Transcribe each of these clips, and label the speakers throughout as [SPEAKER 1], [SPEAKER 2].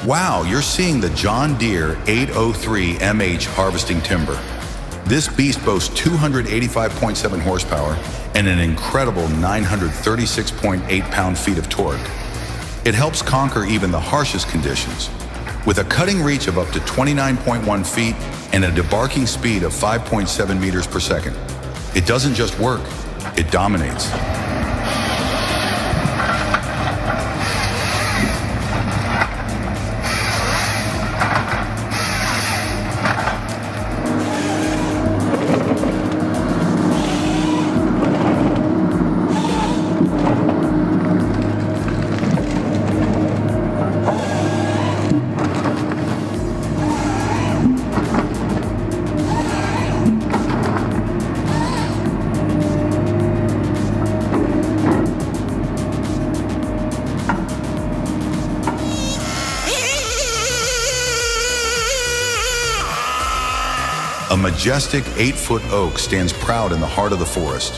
[SPEAKER 1] Wow, you're seeing the John Deere 803 MH harvesting timber. This beast boasts 285.7 horsepower and an incredible 936.8 pound-feet of torque. It helps conquer even the harshest conditions. With a cutting reach of up to 29.1 feet and a debarking speed of 5.7 meters per second. It doesn't just work, it dominates. A majestic 8-foot oak stands proud in the heart of the forest.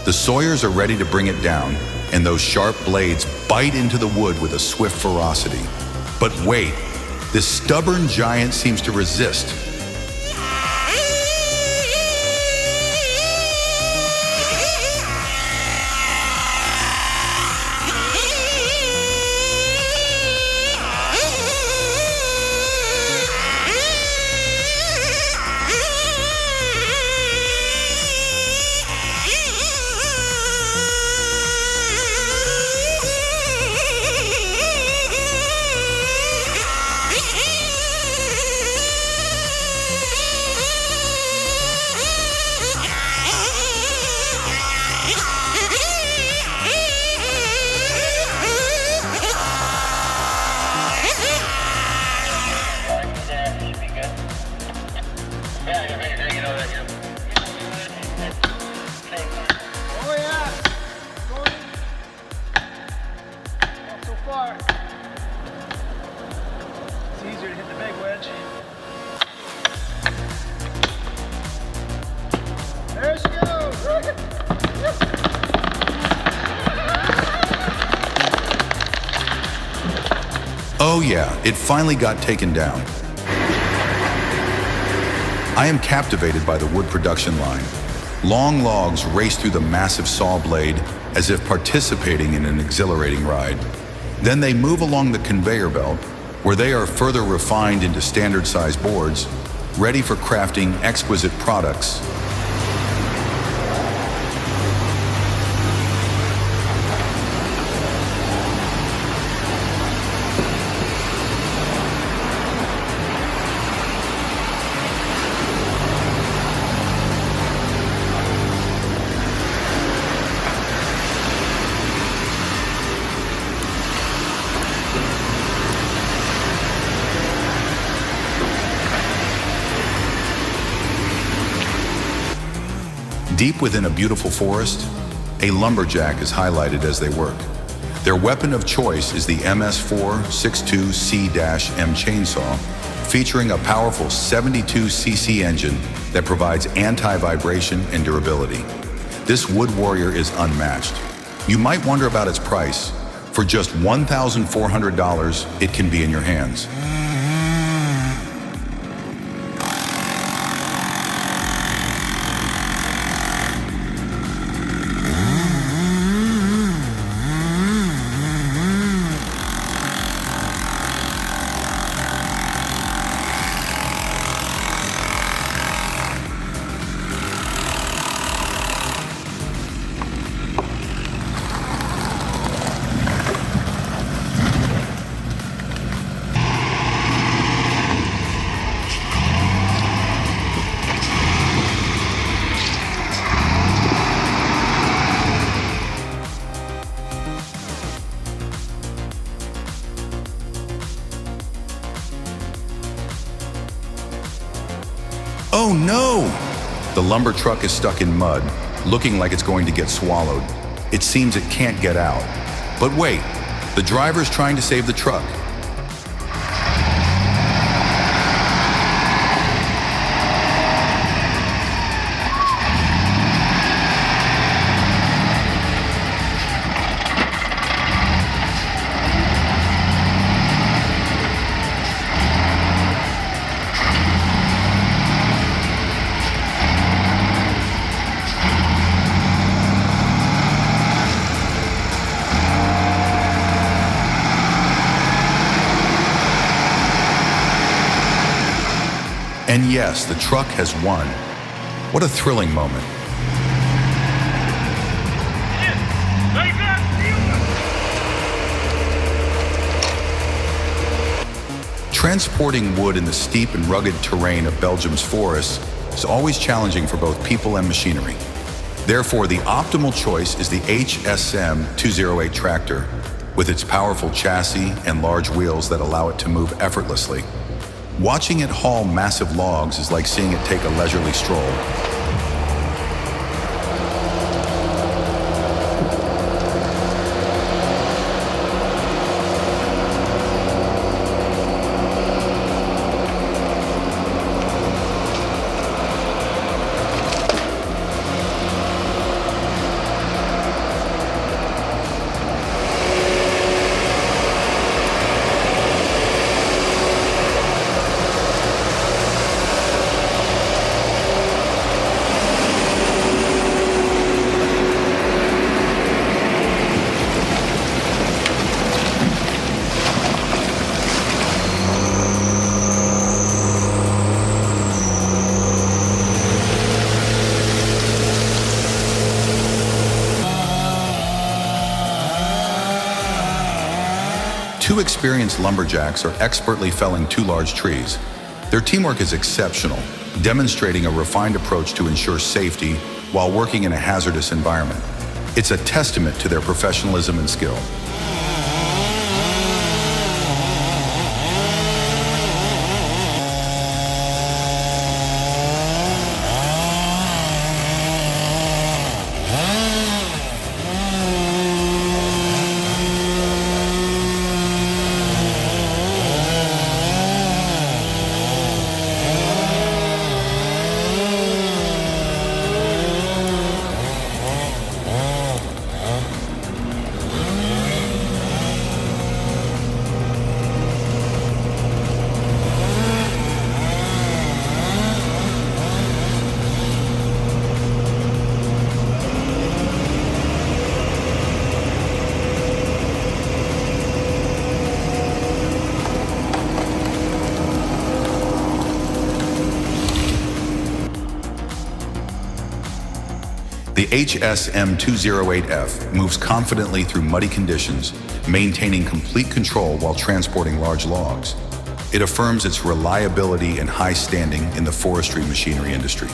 [SPEAKER 1] The sawyers are ready to bring it down, and those sharp blades bite into the wood with a swift ferocity. But wait, this stubborn giant seems to resist.
[SPEAKER 2] It's easier to hit the big wedge. There she goes!
[SPEAKER 1] Oh yeah, it finally got taken down. I am captivated by the wood production line. Long logs race through the massive saw blade as if participating in an exhilarating ride. Then they move along the conveyor belt, where they are further refined into standard-sized boards, ready for crafting exquisite products. Deep within a beautiful forest, a lumberjack is highlighted as they work. Their weapon of choice is the MS462C-M chainsaw, featuring a powerful 72cc engine that provides anti-vibration and durability. This wood warrior is unmatched. You might wonder about its price. For just $1,400, it can be in your hands. Oh no! The lumber truck is stuck in mud, looking like it's going to get swallowed. It seems it can't get out. But wait, the driver's trying to save the truck. And yes, the truck has won. What a thrilling moment. Transporting wood in the steep and rugged terrain of Belgium's forests is always challenging for both people and machinery. Therefore, the optimal choice is the HSM 208 tractor, with its powerful chassis and large wheels that allow it to move effortlessly. Watching it haul massive logs is like seeing it take a leisurely stroll. Two experienced lumberjacks are expertly felling two large trees. Their teamwork is exceptional, demonstrating a refined approach to ensure safety while working in a hazardous environment. It's a testament to their professionalism and skill. The HSM 208F moves confidently through muddy conditions, maintaining complete control while transporting large logs. It affirms its reliability and high standing in the forestry machinery industry.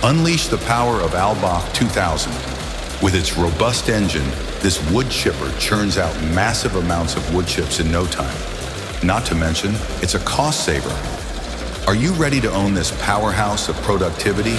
[SPEAKER 1] Unleash the power of Albach 2000. With its robust engine, this wood chipper churns out massive amounts of wood chips in no time. Not to mention, it's a cost saver. Are you ready to own this powerhouse of productivity?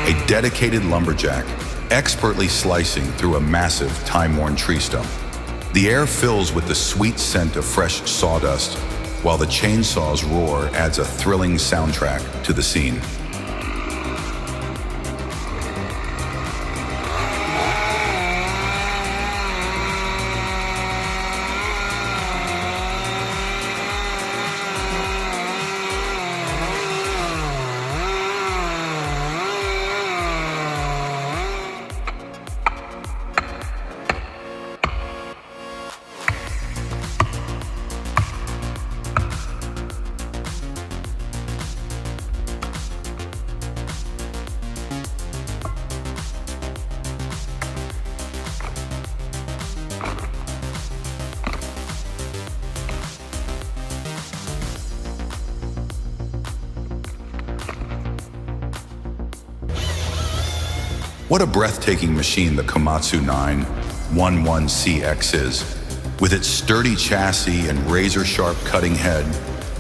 [SPEAKER 1] A dedicated lumberjack, expertly slicing through a massive, time-worn tree stump. The air fills with the sweet scent of fresh sawdust, while the chainsaw's roar adds a thrilling soundtrack to the scene. What a breathtaking machine the Komatsu 911CX is. With its sturdy chassis and razor-sharp cutting head,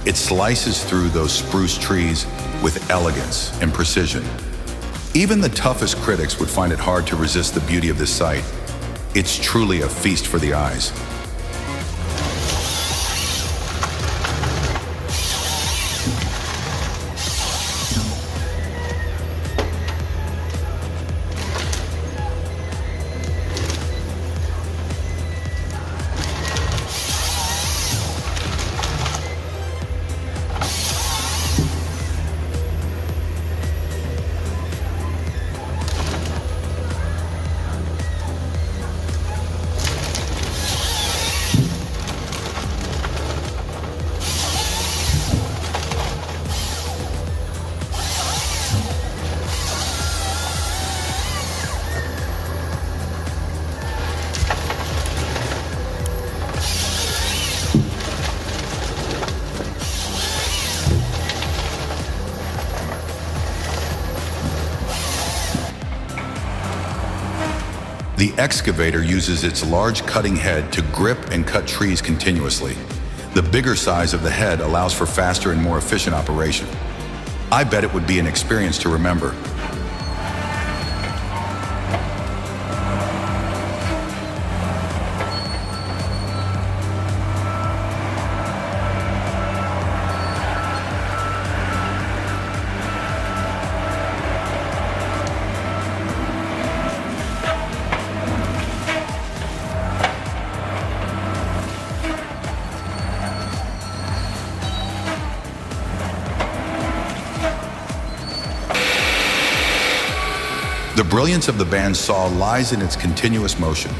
[SPEAKER 1] it slices through those spruce trees with elegance and precision. Even the toughest critics would find it hard to resist the beauty of this sight. It's truly a feast for the eyes. The excavator uses its large cutting head to grip and cut trees continuously. The bigger size of the head allows for faster and more efficient operation. I bet it would be an experience to remember. The brilliance of the bandsaw lies in its continuous motion.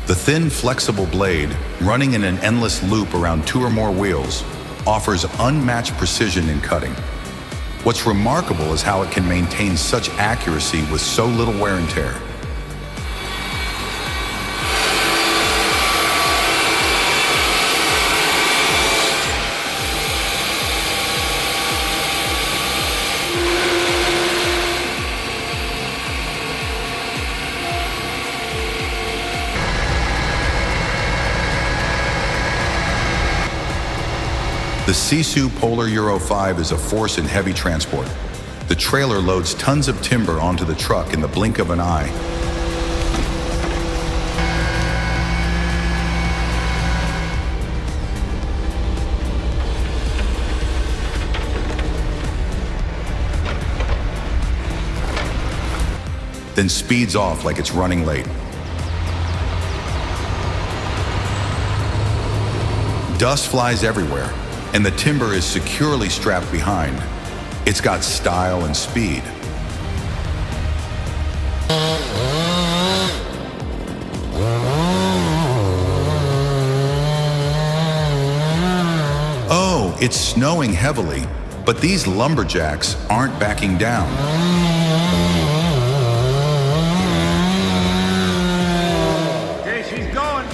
[SPEAKER 1] The thin, flexible blade, running in an endless loop around 2 or more wheels, offers unmatched precision in cutting. What's remarkable is how it can maintain such accuracy with so little wear and tear. The Sisu Polar Euro 5 is a force in heavy transport. The trailer loads tons of timber onto the truck in the blink of an eye. Then speeds off like it's running late. Dust flies everywhere, and the timber is securely strapped behind. It's got style and speed. Oh, it's snowing heavily, but these lumberjacks aren't backing down.
[SPEAKER 2] Okay, she's going.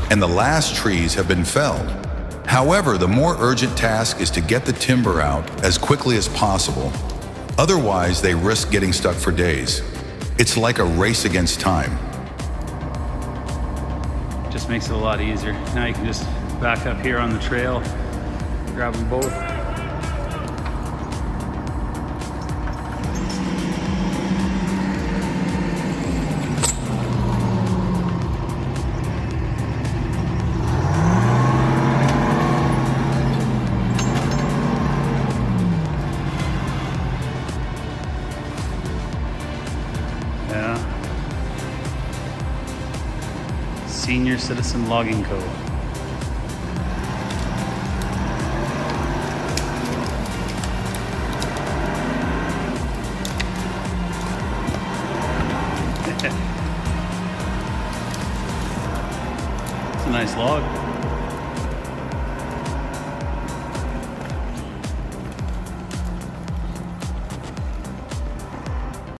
[SPEAKER 1] And the last trees have been felled. However, the more urgent task is to get the timber out as quickly as possible. Otherwise, they risk getting stuck for days. It's like a race against time.
[SPEAKER 3] Just makes it a lot easier. Now you can just back up here on the trail, grab them both. Yeah. Senior Citizen Logging Co. It's a nice log.